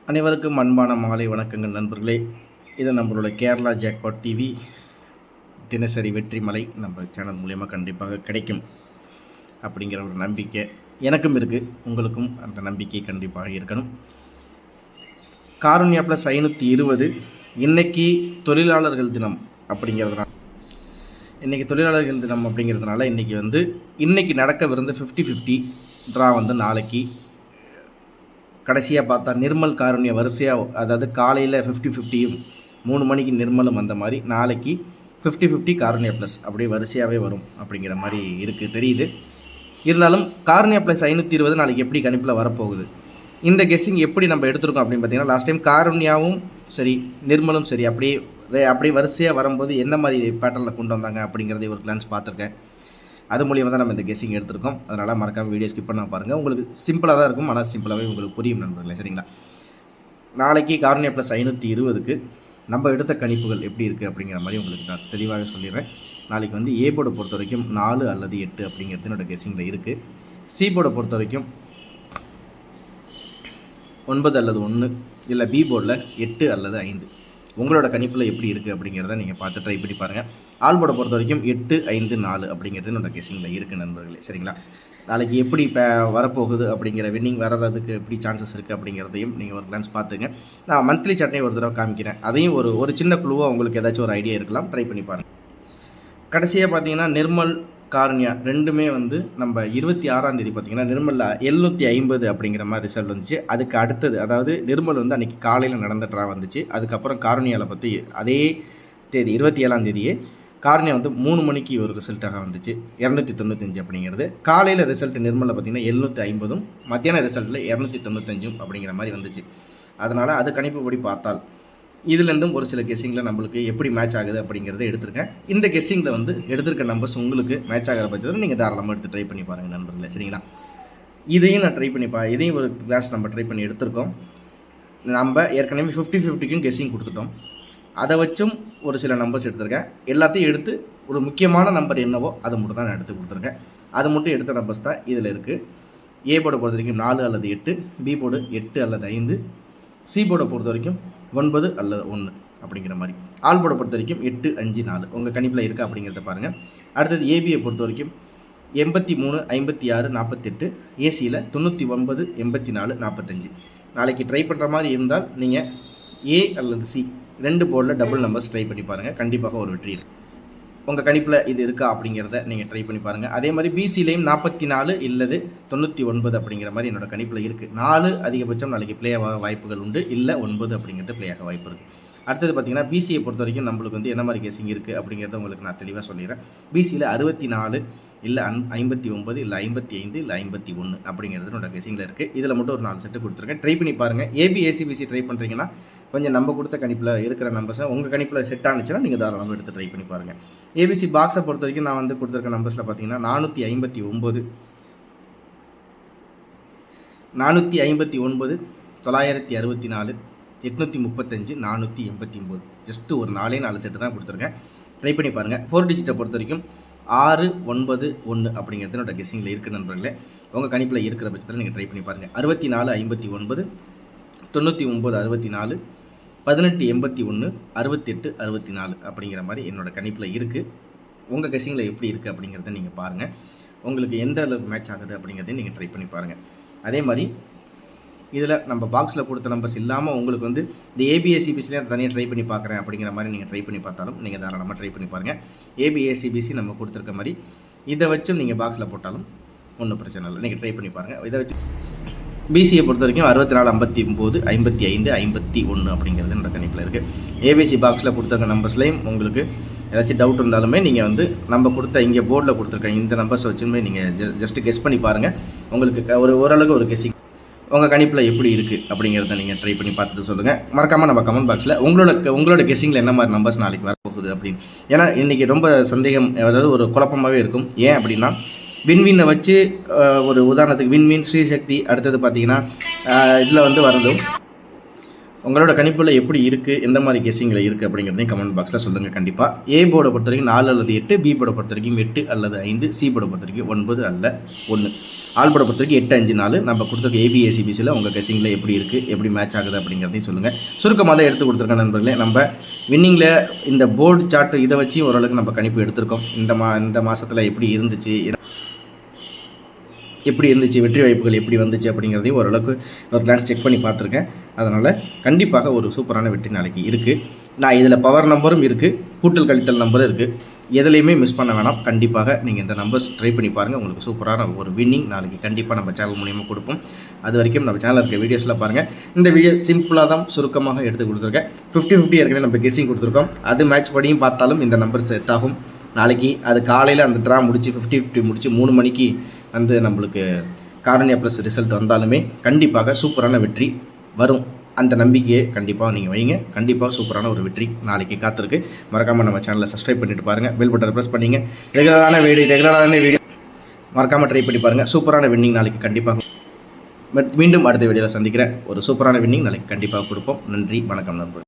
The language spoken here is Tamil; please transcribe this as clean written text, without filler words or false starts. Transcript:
அனைவருக்கும் அன்பான மாலை வணக்கங்கள் நண்பர்களே. இது நம்மளோட கேரளா ஜாக்பாட் டிவி தினசரி வெற்றி மலை நம்ம சேனல் மூலயமா கண்டிப்பாக கிடைக்கும் அப்படிங்கிற ஒரு நம்பிக்கை எனக்கும் இருக்குது. உங்களுக்கும் அந்த நம்பிக்கை கண்டிப்பாக இருக்கணும். காருண்யா ப்ளஸ் 520 இன்னைக்கு தொழிலாளர்கள் தினம் அப்படிங்கிறதுனால இன்றைக்கி நடக்கவிருந்த 50-50 ட்ரா நாளைக்கு கடைசியாக பார்த்தா நிர்மல் காருண்யா வரிசையாக, அதாவது காலையில் 50-50யும் 3 மணிக்கு நிர்மலும் வந்த மாதிரி நாளைக்கு 50-50 காருண்யா ப்ளஸ் அப்படியே வரிசையாகவே வரும் அப்படிங்கிற மாதிரி இருக்குது தெரியுது. இருந்தாலும் காருண்யா ப்ளஸ் 520 நாளைக்கு எப்படி கணிப்பில் வரப்போகுது, இந்த கெஸ்ஸிங் எப்படி நம்ம எடுத்திருக்கோம் அப்படின்னு பார்த்தீங்கன்னா, லாஸ்ட் டைம் காருண்யாவும் சரி நிர்மலும் சரி அப்படியே வரிசையாக வரும்போது எந்த மாதிரி பேட்டர்னில் கொண்டு வந்தாங்க அப்படிங்கிறத ஒரு கிளான்ஸ் பார்த்துருக்கேன். அது மூலியமாக தான் நம்ம இந்த கெஸ்ஸிங் எடுத்திருக்கோம். அதனால் மறக்காமல் வீடியோ ஸ்கிப் பண்ண பாருங்கள். உங்களுக்கு சிம்பிளாக தான் இருக்கும், ஆனால் சிம்பிளாகவே உங்களுக்கு புரியும் நண்பர்களே, சரிங்களா? நாளைக்கு காருண்யா ப்ளஸ் 520க்கு நம்ம எடுத்த கணிப்புகள் எப்படி இருக்குது அப்படிங்கிற மாதிரி உங்களுக்கு நான் தெளிவாக சொல்லிடுறேன். நாளைக்கு ஏ போர்டை பொறுத்த வரைக்கும் 4 அல்லது 8 அப்படிங்கிறது என்னோட கெஸ்ஸிங்கில் இருக்குது. சி போர்டை பொறுத்த வரைக்கும் 9 அல்லது 1, இல்லை பி போர்டில் 8 அல்லது 5. உங்களோட கணிப்பில் எப்படி இருக்குது அப்படிங்கிறத நீங்கள் பார்த்து ட்ரை பண்ணி பாருங்கள். ஆல் போர்டை பொறுத்த வரைக்கும் 8, 5, 4 அப்படிங்கிறது என்னோட கெஸ்ஸிங்கில் இருக்குது நண்பர்களே, சரிங்களா? நாளைக்கு எப்படி இப்போ வரப்போகுது அப்படிங்கிற வின்னிங் வர்றதுக்கு எப்படி சான்சஸ் இருக்குது அப்படிங்கிறதையும் நீங்கள் ஒரு கிளான்ஸ் பார்த்துங்க. நான் மந்த்லி சார்ட்டையும் ஒரு தடவை காமிக்கிறேன். அதையும் ஒரு சின்ன குழுவாக உங்களுக்கு ஏதாச்சும் ஒரு ஐடியா இருக்கலாம், ட்ரை பண்ணி பாருங்கள். கடைசியாக பார்த்தீங்கன்னா நிர்மல் காருண்யா ரெண்டுமே நம்ம 26ஆம் தேதி பார்த்தீங்கன்னா நிர்மலில் 750 அப்படிங்கிற மாதிரி ரிசல்ட் வந்துச்சு. அதுக்கு அடுத்தது, அதாவது நிர்மல் அன்றைக்கி காலையில் நடந்த ட்ரா வந்துச்சு. அதுக்கப்புறம் காருண்யாவில் பற்றி அதே தேதி 27ஆம் தேதியே காருண்யா 3 மணிக்கு ஒரு ரிசல்ட்டாக வந்துச்சு 295 அப்படிங்கிறது. காலையில் ரிசல்ட் நிர்மலில் பார்த்தீங்கன்னா 750, மத்தியான ரிசல்ட்டில் 295 அப்படிங்கிற மாதிரி வந்துச்சு. அதனால் அது கணிப்புப்படி பார்த்தால் இதுலேருந்தும் ஒரு சில கெஸ்ஸிங்கில் நம்மளுக்கு எப்படி மேட்ச் ஆகுது அப்படிங்கிறத எடுத்திருக்கேன். இந்த கெஸ்ஸிங்கில் எடுத்திருக்க நம்பர்ஸ் உங்களுக்கு மேட்ச் ஆகிற பட்சத்தில் நீங்கள் தாராளமாக எடுத்து ட்ரை பண்ணி பாருங்கள் நண்பர்களே, சரிங்களா? இதையும் நான் ட்ரை பண்ணி இதையும் ஒரு கிளாஸ் நம்ம ட்ரை பண்ணி எடுத்திருக்கோம். நம்ம ஏற்கனவே 50-50க்கும் கெஸ்ஸிங் கொடுத்துட்டோம். அதை வச்சும் ஒரு சில நம்பர்ஸ் எடுத்திருக்கேன். எல்லாத்தையும் எடுத்து ஒரு முக்கியமான நம்பர் என்னவோ அதை மட்டும் தான் நான் எடுத்து கொடுத்துருக்கேன். அது மட்டும் எடுத்த நம்பர்ஸ் தான் இதில் இருக்குது. ஏ போர்டை பொறுத்த வரைக்கும் 4 அல்லது 8, பி போர்டு 8 அல்லது 5, சி போர்டை பொறுத்த வரைக்கும் 9 அல்லது 1 அப்படிங்கிற மாதிரி. ஆல் போர்டை பொறுத்த வரைக்கும் 8, 5, 4 உங்கள் கணிப்பில் இருக்கா அப்படிங்கிறத பாருங்கள். அடுத்தது ஏபியை பொறுத்த வரைக்கும் 83, 56, 48, ஏசியில் 99, 84, 45. நாளைக்கு ட்ரை பண்ணுற மாதிரி இருந்தால் நீங்கள் ஏ அல்லது சி 2 போர்டில் டபுள் நம்பர்ஸ் ட்ரை பண்ணி பாருங்கள். கண்டிப்பாக ஒரு வெற்றி இருக்குது. உங்கள் கணிப்பில் இது இருக்கா அப்படிங்கிறத நீங்கள் ட்ரை பண்ணி பாருங்கள். அதே மாதிரி பிசிலையும் 44 இல்லது 99 அப்படிங்கிற மாதிரி என்னோட கணிப்பில் இருக்குது. 4 அதிகபட்சம் நாளைக்கு ப்ளே ஆக வாய்ப்புகள் உண்டு, இல்லை 9 அப்படிங்கிறது ப்ளே ஆக வாய்ப்பு இருக்குது. அடுத்தது பார்த்தீங்கன்னா பிசியை பொறுத்த வரைக்கும் நம்மளுக்கு என்ன மாதிரி கெஸ்ஸிங் இருக்குது அப்படிங்கிறத உங்களுக்கு நான் தெளிவாக சொல்லிடுறேன். பிசியில் 64 இல்லை 59 இல்லை 55 இல்லை 51 அப்படிங்கிறது என்னோட கெஸ்ஸிங்கில் இருக்குது. இதில் மட்டும் ஒரு 4 செட்டு கொடுத்துருக்கேன், ட்ரை பண்ணி பாருங்கள். ஏபி ஏசிபிசி ட்ரை பண்ணுறீங்கன்னா கொஞ்சம் நம்ம கொடுத்த கணிப்பில் இருக்கிற நம்பர்ஸை உங்கள் கணிப்பில் செட் ஆனிச்சுன்னா நீங்கள் தாராளமாக எடுத்து ட்ரை பண்ணி பாருங்கள். ஏபிசி பாக்ஸை பொறுத்த வரைக்கும் நான் கொடுத்துருக்க நம்பர்ஸில் பார்த்தீங்கன்னா 459, 964, 835, 489. ஜஸ்ட்டு ஒரு 4 செட்டு தான் கொடுத்துருக்கேன், ட்ரை பண்ணி பாருங்கள். 4 டிஜிட்டை பொறுத்த வரைக்கும் 6, 9, 1 அப்படிங்கிறது என்னோட கெஸ்ஸிங்கில் இருக்குது நண்பர்களே. உங்கள் கணிப்பில் இருக்கிற பட்சத்தில் நீங்கள் ட்ரை பண்ணி பாருங்கள். 64, 59, 99, 64, 18, 81, 68, 64 அப்படிங்கிற மாதிரி என்னோடய கணிப்பில் இருக்குது. உங்கள் கெஸ்ஸிங்கில் எப்படி இருக்குது அப்படிங்கிறத நீங்கள் பாருங்கள். உங்களுக்கு எந்த அளவுக்கு மேட்ச் ஆகுது அப்படிங்கிறதையும் நீங்கள் ட்ரை பண்ணி பாருங்கள். அதே மாதிரி இதில் நம்ம பாக்ஸில் கொடுத்த நம்பர்ஸ் இல்லாமல் உங்களுக்கு இந்த ஏபிஎஸ்சிபிசிலே தனியாக ட்ரை பண்ணி பார்க்குறேன் அப்படிங்கிற மாதிரி நீங்கள் ட்ரை பண்ணி பார்த்தாலும் நீங்கள் தாராளமாக ட்ரை பண்ணி பாருங்கள். ஏபிஎஸ்சிபிசி நம்ம கொடுத்துருக்க மாதிரி இதை வச்சும் நீங்கள் பாக்ஸில் போட்டாலும் ஒன்றும் பிரச்சனை இல்லை, நீங்கள் ட்ரை பண்ணி பாருங்கள். இதை வச்சு பிசியை பொறுத்த வரைக்கும் 64, 59, 55, 51 அப்படிங்கிறது என்னோட கணிப்பில் இருக்குது. ஏபிசி பாக்ஸில் கொடுத்துருக்க நம்பர்ஸ்லேயும் உங்களுக்கு ஏதாச்சும் டவுட் இருந்தாலுமே நீங்கள் நம்ம கொடுத்த இங்கே போர்டில் கொடுத்துருக்க இந்த நம்பர்ஸ் வச்சுமே நீங்கள் ஜஸ்ட்டு கெஸ் பண்ணி பாருங்கள். உங்களுக்கு ஓரளவுக்கு ஒரு கெஸ்ஸிங் உங்கள் கணிப்பில் எப்படி இருக்குது அப்படிங்கிறத நீங்கள் ட்ரை பண்ணி பார்த்துட்டு சொல்லுங்கள். மறக்காமல் நம்ம கமெண்ட் பாக்ஸில் உங்களோட கெஸ்ஸிங்கில் என்ன மாதிரி நம்பர்ஸ் நாளைக்கு வரப்போகுது அப்படின்னு. ஏன்னா இன்றைக்கி ரொம்ப சந்தேகம், அதாவது ஒரு குழப்பமாகவே இருக்கும். ஏன் அப்படின்னா விண்மீனை வச்சு ஒரு உதாரணத்துக்கு விண்மீன், ஸ்ரீசக்தி, அடுத்தது பார்த்தீங்கன்னா இதில் வரதும் உங்களோட கணிப்பில் எப்படி இருக்குது, எந்த மாதிரி கெஸ்ஸிங்கில் இருக்குது அப்படிங்கிறதையும் கமெண்ட் பாக்ஸில் சொல்லுங்கள் கண்டிப்பாக. ஏ போர்டை பொறுத்த வரைக்கும் 4 அல்லது 8, பி போர்டை பொறுத்த வரைக்கும் 8 அல்லது 5, சி போர்டை பொறுத்த வரைக்கும் 9 அல்ல 1. ஆல் போர்டை பொறுத்த வரைக்கும் 8, 5, 4. நம்ம கொடுத்துருக்க ஏபிஎஸ்சிபிசியில் உங்கள் கெஸ்ஸிங்கில் எப்படி இருக்குது, எப்படி மேட்ச் ஆகுது அப்படிங்கிறதையும் சொல்லுங்கள். சுருக்கமாக தான் எடுத்து கொடுத்துருக்கேன் நண்பர்களே. நம்ம வின்னிங்கில் இந்த போர்டு சார்ட்டு இதை வச்சு ஓரளவுக்கு நம்ம கணிப்பு எடுத்திருக்கோம். இந்த மாதத்தில் எப்படி இருந்துச்சு, வெற்றி வாய்ப்புகள் எப்படி வந்துச்சு அப்படிங்கிறதையும் ஓரளவுக்கு ஒரு கிளான்ஸ் செக் பண்ணி பார்த்துருக்கேன். அதனால் கண்டிப்பாக ஒரு சூப்பரான வெற்றி நாளைக்கு இருக்குது. நான் இதில் பவர் நம்பரும் இருக்குது, கூட்டல் கழித்தல் நம்பரும் இருக்குது. எதுலேயுமே மிஸ் பண்ண வேணாம். கண்டிப்பாக நீங்கள் இந்த நம்பர்ஸ் ட்ரை பண்ணி பாருங்கள். உங்களுக்கு சூப்பரான ஒரு வின்னிங் நாளைக்கு கண்டிப்பாக நம்ம சேனல் மூலியமாக கொடுப்போம். அது வரைக்கும் நம்ம சேனலில் இருக்க வீடியோஸில் பாருங்கள். இந்த வீடியோ சிம்பிளாக தான் சுருக்கமாக எடுத்து கொடுத்துருக்கேன். 50-50 ஏற்கனவே நம்ம கெஸ்ஸிங் கொடுத்துருக்கோம். அது மேட்ச் படியும் பார்த்தாலும் இந்த நம்பர் செட் ஆகும். நாளைக்கு அது காலையில் அந்த ட்ரா முடித்து 50-50 முடித்து 3 மணிக்கு வந்து நம்மளுக்கு காரணியா ப்ளஸ் ரிசல்ட் வந்தாலுமே கண்டிப்பாக சூப்பரான வெற்றி வரும். அந்த நம்பிக்கையை கண்டிப்பாக நீங்கள் வைங்க. கண்டிப்பாக சூப்பரான ஒரு வெற்றி நாளைக்கு காத்திருக்கு. மறக்காமல் நம்ம சேனலை சப்ஸ்கிரைப் பண்ணிட்டு பாருங்கள், பெல் பட்டனை ப்ரெஸ் பண்ணிங்க. ரெகுலரான வீடியோ மறக்காமல் ட்ரை பண்ணி பாருங்கள். சூப்பரான வின்னிங் நாளைக்கு கண்டிப்பாக. மீண்டும் அடுத்த வீடியோவில் சந்திக்கிறேன். ஒரு சூப்பரான வின்னிங் நாளைக்கு கண்டிப்பாக கொடுப்போம். நன்றி, வணக்கம் நண்பர்கள்.